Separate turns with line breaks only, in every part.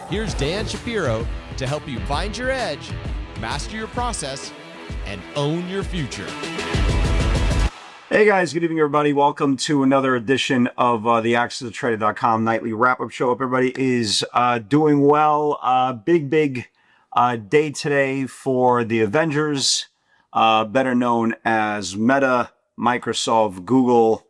Here's Dan Shapiro to help you find your edge, master your process, and own your future.
Hey guys, good evening everybody. Welcome to another edition of the AccessToTrader.com nightly wrap-up show. Hope everybody is doing well. Big day today for the Avengers, better known as Meta, Microsoft, Google,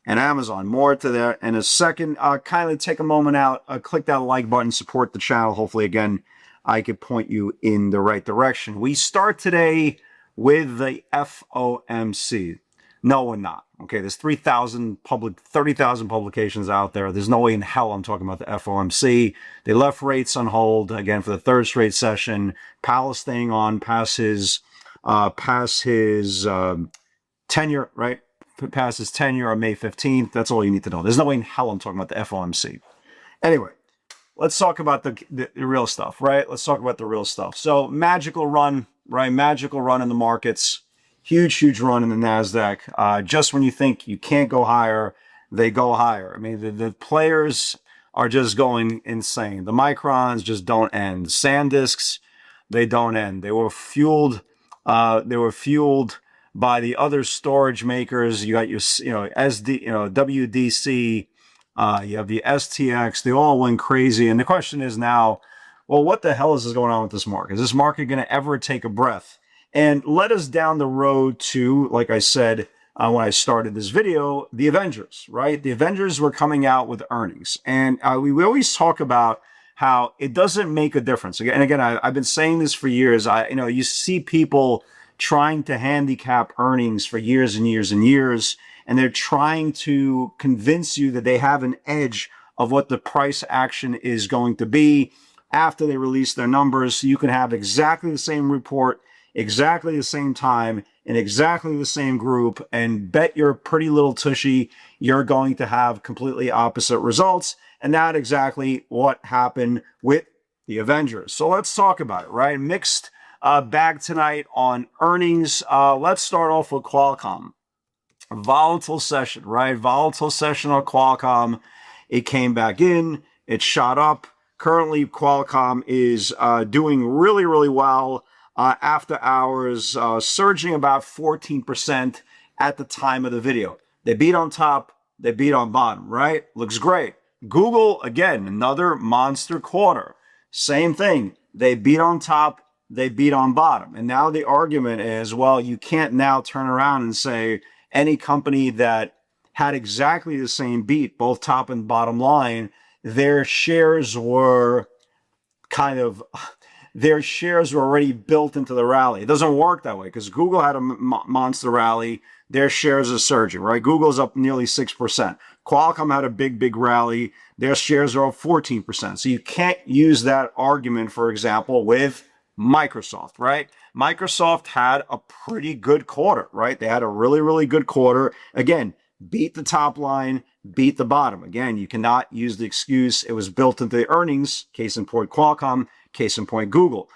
and Amazon. More to that in a second. Kindly take a moment out, click that like button, support the channel. Hopefully, again, I could point you in the right direction. We start today with the FOMC. No, we're not. Okay, there's 30,000 publications out there. There's no way in hell I'm talking about the FOMC. They left rates on hold again for the third straight session. Powell staying on past his tenure, right? Past his tenure on May 15th. That's all you need to know. There's no way in hell I'm talking about the FOMC. Anyway, let's talk about the real stuff, right? Let's talk about the real stuff. So magical run, right? Magical run in the markets. Huge run in the NASDAQ. Just when you think you can't go higher, they go higher. I mean, the players are just going insane. The microns just don't end. SanDisks, they don't end. They were fueled by the other storage makers. You got your, WDC, you have the STX. They all went crazy. And the question is now, well, what the hell is going on with this market? Is this market going to ever take a breath and let us down the road to, like I said when I started this video, the Avengers, right? The Avengers were coming out with earnings. And we always talk about how it doesn't make a difference. And again, I've been saying this for years. You see people trying to handicap earnings for years and years and years, and they're trying to convince you that they have an edge of what the price action is going to be after they release their numbers. So you can have exactly the same report, exactly the same time, in exactly the same group, and bet your pretty little tushy you're going to have completely opposite results. And that's exactly what happened with the Avengers. So let's talk about it, right? Mixed bag tonight on earnings. Let's start off with Qualcomm. Volatile session, right? Volatile session on Qualcomm. It came back in. It shot up. Currently, Qualcomm is doing really well. After hours, surging about 14% at the time of the video. They beat on top. They beat on bottom, right? Looks great. Google, again, another monster quarter. Same thing. They beat on top. They beat on bottom. And now the argument is, well, you can't now turn around and say any company that had exactly the same beat, both top and bottom line, their shares were already built into the rally. It doesn't work that way because Google had a monster rally. Their shares are surging, right? Google's up nearly 6%. Qualcomm had a big rally. Their shares are up 14%. So you can't use that argument, for example, with Microsoft, right? Microsoft had a pretty good quarter, right? They had a really good quarter. Again, beat the top line, beat the bottom. Again, you cannot use the excuse it was built into the earnings. Case in point, Qualcomm. Case in point, Google.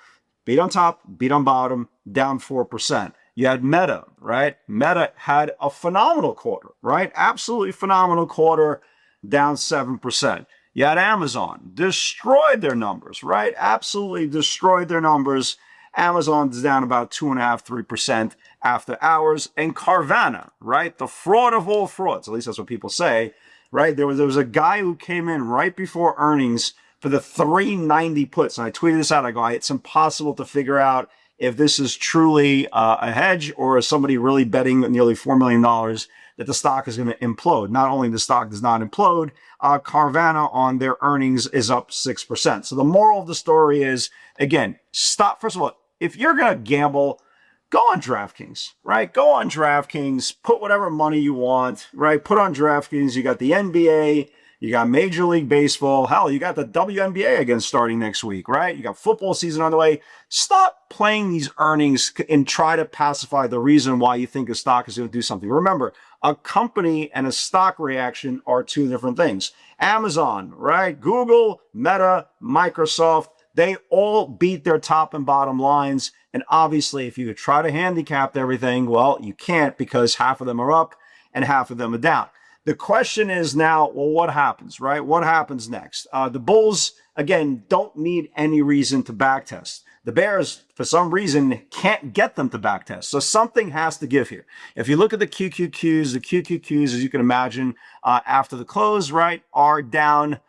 Beat on top, beat on bottom, down 4%. You had Meta, right? Meta had a phenomenal quarter, right? Absolutely phenomenal quarter, down 7%. You had Amazon, destroyed their numbers, right? Absolutely destroyed their numbers. Amazon's down about 2.5%, 3% after hours. And Carvana, right? The fraud of all frauds, at least that's what people say, right? There was a guy who came in right before earnings for the 390 puts. And I tweeted this out. I go, it's impossible to figure out if this is truly a hedge or is somebody really betting nearly $4 million that the stock is going to implode. Not only the stock does not implode, Carvana on their earnings is up 6%. So the moral of the story is, again, stop. First of all, if you're going to gamble, go on DraftKings, right? Go on DraftKings, put whatever money you want, right? Put on DraftKings. You got the NBA, you got Major League Baseball. Hell, you got the WNBA again starting next week, right? You got football season on the way. Stop playing these earnings and try to pacify the reason why you think a stock is going to do something. Remember, a company and a stock reaction are two different things. Amazon, right? Google, Meta, Microsoft, they all beat their top and bottom lines. And obviously, if you try to handicap everything, well, you can't because half of them are up and half of them are down. The question is now, well, what happens, right? What happens next? The bulls, again, don't need any reason to backtest. The bears, for some reason, can't get them to backtest. So something has to give here. If you look at the QQQs, as you can imagine, after the close, right, are down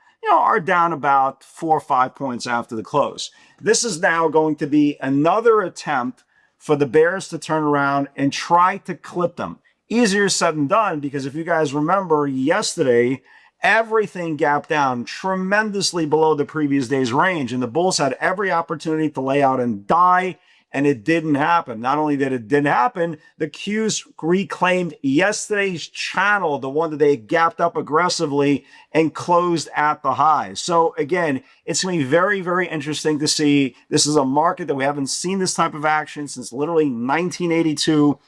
about 4 or 5 points after the close. This is now going to be another attempt for the bears to turn around and try to clip them. Easier said than done, because if you guys remember yesterday, everything gapped down tremendously below the previous day's range, and the bulls had every opportunity to lay out and die, and it didn't happen. Not only did it didn't happen, the Qs reclaimed yesterday's channel, the one that they gapped up aggressively and closed at the high. So again, it's going to be very, very interesting to see. This is a market that we haven't seen this type of action since literally 1982.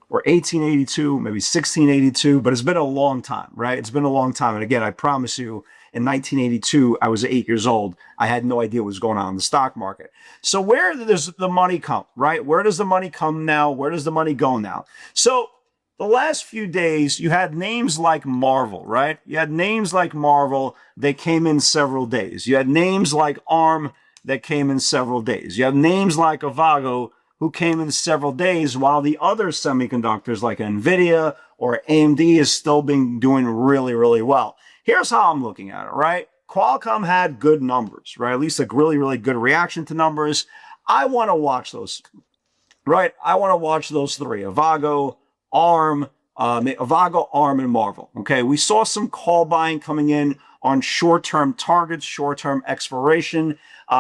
Or 1882, maybe 1682, but it's been a long time, right? It's been a long time. And again, I promise you, in 1982, I was 8 years old. I had no idea what was going on in the stock market. So where does the money come, right? Where does the money come now? Where does the money go now? So the last few days, you had names like Marvel, right? You had names like Marvel that came in several days. You had names like ARM that came in several days. You have names like Avago who came in several days, while the other semiconductors like NVIDIA or AMD is still doing really, really well. Here's how I'm looking at it, right? Qualcomm had good numbers, right? At least a really, really good reaction to numbers. I want to watch those, right? I want to watch those three: Avago, ARM, and Marvel. Okay, we saw some call buying coming in on short-term targets, short-term expiration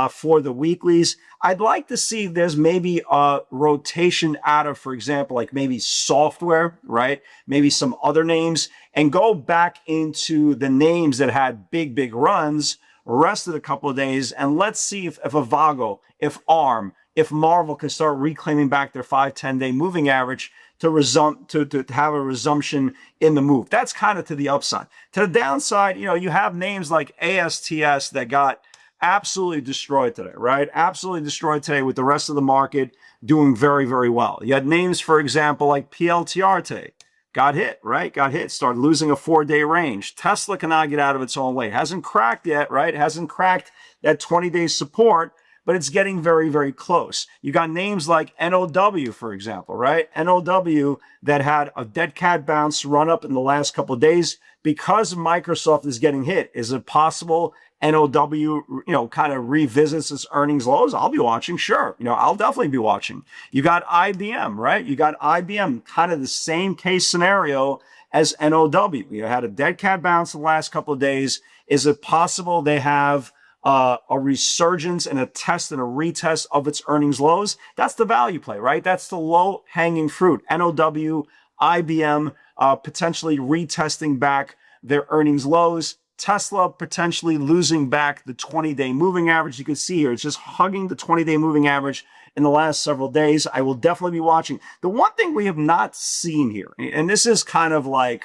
for the weeklies. I'd like to see if there's maybe a rotation out of, for example, like maybe software, right? Maybe some other names, and go back into the names that had big, big runs, rested a couple of days, and let's see if Avago, if ARM, if Marvel can start reclaiming back their 5-10-day moving average to have a resumption in the move. That's kind of to the upside. To the downside, you have names like ASTS that got absolutely destroyed today, right? Absolutely destroyed today, with the rest of the market doing very, very well. You had names, for example, like PLTR today. Got hit, right? Got hit, started losing a 4-day range. Tesla cannot get out of its own way. Hasn't cracked yet, right? Hasn't cracked that 20-day support, but it's getting very, very close. You got names like NOW, for example, right? NOW that had a dead cat bounce run up in the last couple of days because Microsoft is getting hit. Is it possible NOW, kind of revisits its earnings lows? I'll be watching, sure. I'll definitely be watching. You got IBM, right? You got IBM, kind of the same case scenario as NOW. You had a dead cat bounce the last couple of days. Is it possible they have a resurgence and a test and a retest of its earnings lows? That's the value play, right? That's the low-hanging fruit. NOW, IBM, potentially retesting back their earnings lows. Tesla potentially losing back the 20-day moving average. You can see here, it's just hugging the 20-day moving average in the last several days. I will definitely be watching. The one thing we have not seen here, and this is kind of like,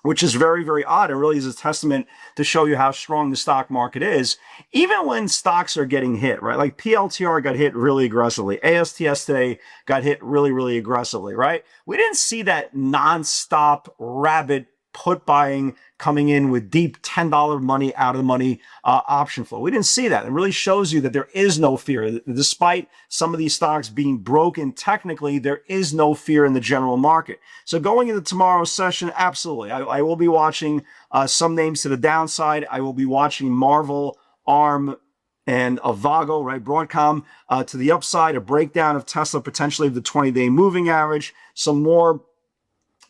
which is very, very odd, and really is a testament to show you how strong the stock market is, even when stocks are getting hit, right? Like PLTR got hit really aggressively. ASTS today got hit really, really aggressively, right? We didn't see that nonstop rabid put buying coming in with deep $10 money out of the money option flow. We didn't see that. It really shows you that there is no fear. Despite some of these stocks being broken technically, there is no fear in the general market. So going into tomorrow's session, absolutely. I will be watching some names to the downside. I will be watching Marvel, ARM, and Avago, right? Broadcom to the upside, a breakdown of Tesla, potentially of the 20-day moving average, some more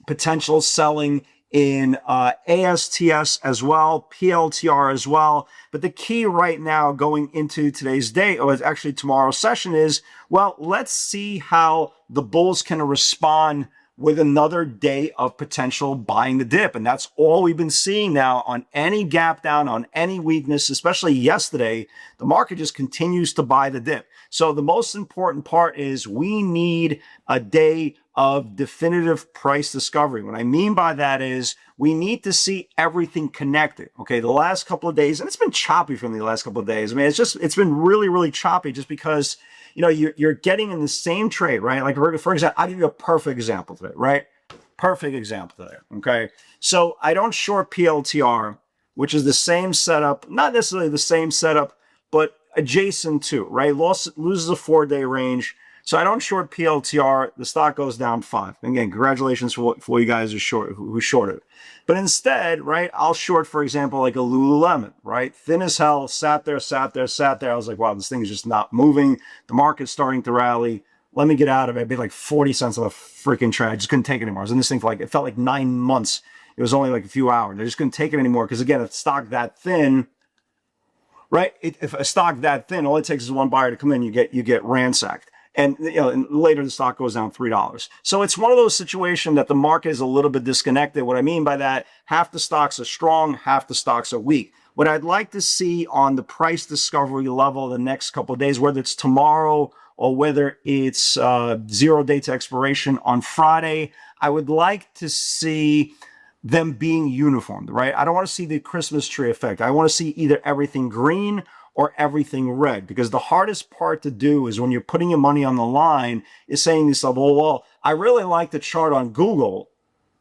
potential selling in ASTS as well, PLTR as well. But the key right now going into today's day, or actually tomorrow's session, is, well, let's see how the bulls can respond with another day of potential buying the dip. And that's all we've been seeing now on any gap down, on any weakness, especially yesterday. The market just continues to buy the dip. So the most important part is we need a day of definitive price discovery. What I mean by that is we need to see everything connected. Okay, the last couple of days, and it's been choppy from the last couple of days. I mean, it's been really, really choppy just because, you're getting in the same trade, right? Like, for example, I'll give you a perfect example today, right? Perfect example there. Okay. So I don't short PLTR, which is the same setup, not necessarily the same setup, but adjacent to, right? Loses a 4-day range. So I don't short PLTR. The stock goes down 5. Again, congratulations for you guys who shorted. But instead, right, I'll short, for example, like a Lululemon, right? Thin as hell, sat there. I was like, wow, this thing is just not moving. The market's starting to rally. Let me get out of it. I paid like 40 cents on a freaking trade. I just couldn't take it anymore. I was in this thing for it felt like 9 months. It was only like a few hours. I just couldn't take it anymore because, again, if stock that thin, right? If a stock that thin, all it takes is one buyer to come in, you get ransacked. And, and later the stock goes down $3. So it's one of those situations that the market is a little bit disconnected. What I mean by that, half the stocks are strong, half the stocks are weak. What I'd like to see on the price discovery level the next couple of days, whether it's tomorrow or whether it's 0 day to expiration on Friday, I would like to see them being uniformed, right? I don't want to see the Christmas tree effect. I want to see either everything green or everything red, because the hardest part to do is when you're putting your money on the line is saying to yourself, well, I really like the chart on Google,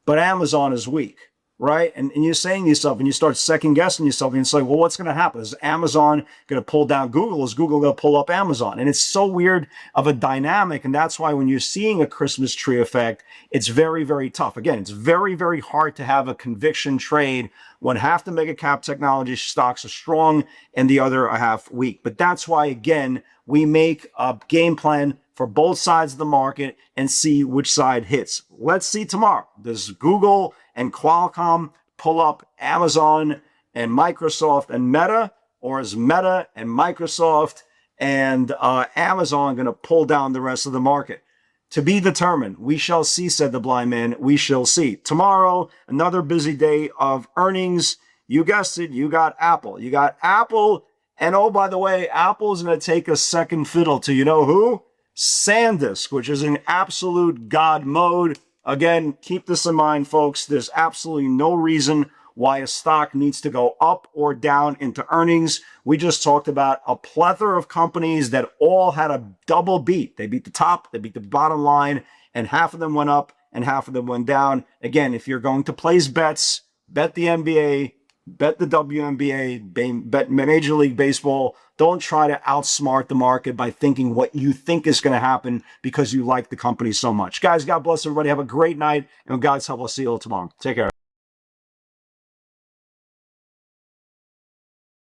but Amazon is weak, right? And you're saying to yourself, and you start second guessing yourself, and it's like, well, what's going to happen? Is Amazon going to pull down Google? Is Google going to pull up Amazon? And it's so weird of a dynamic. And that's why when you're seeing a Christmas tree effect, it's very, very tough. Again, it's very, very hard to have a conviction trade when half the mega cap technology stocks are strong and the other are half weak. But that's why, again, we make a game plan for both sides of the market and see which side hits. Let's see tomorrow. Does Google and Qualcomm pull up Amazon and Microsoft and Meta, or is Meta and Microsoft and Amazon going to pull down the rest of the market? To be determined. We shall see, said the blind man. We shall see. Tomorrow, another busy day of earnings. You guessed it. You got Apple. You got Apple. And oh, by the way, Apple's going to take a second fiddle to, you know who? SanDisk, which is in absolute God mode. Again, keep this in mind, folks. There's absolutely no reason why a stock needs to go up or down into earnings. We just talked about a plethora of companies that all had a double beat. They beat the top, they beat the bottom line, and half of them went up and half of them went down. Again, if you're going to place bets, bet the NBA, bet the WNBA, bet Major League Baseball. Don't try to outsmart the market by thinking what you think is going to happen because you like the company so much. Guys, God bless everybody. Have a great night. And with God's help, I'll see you all tomorrow. Take care.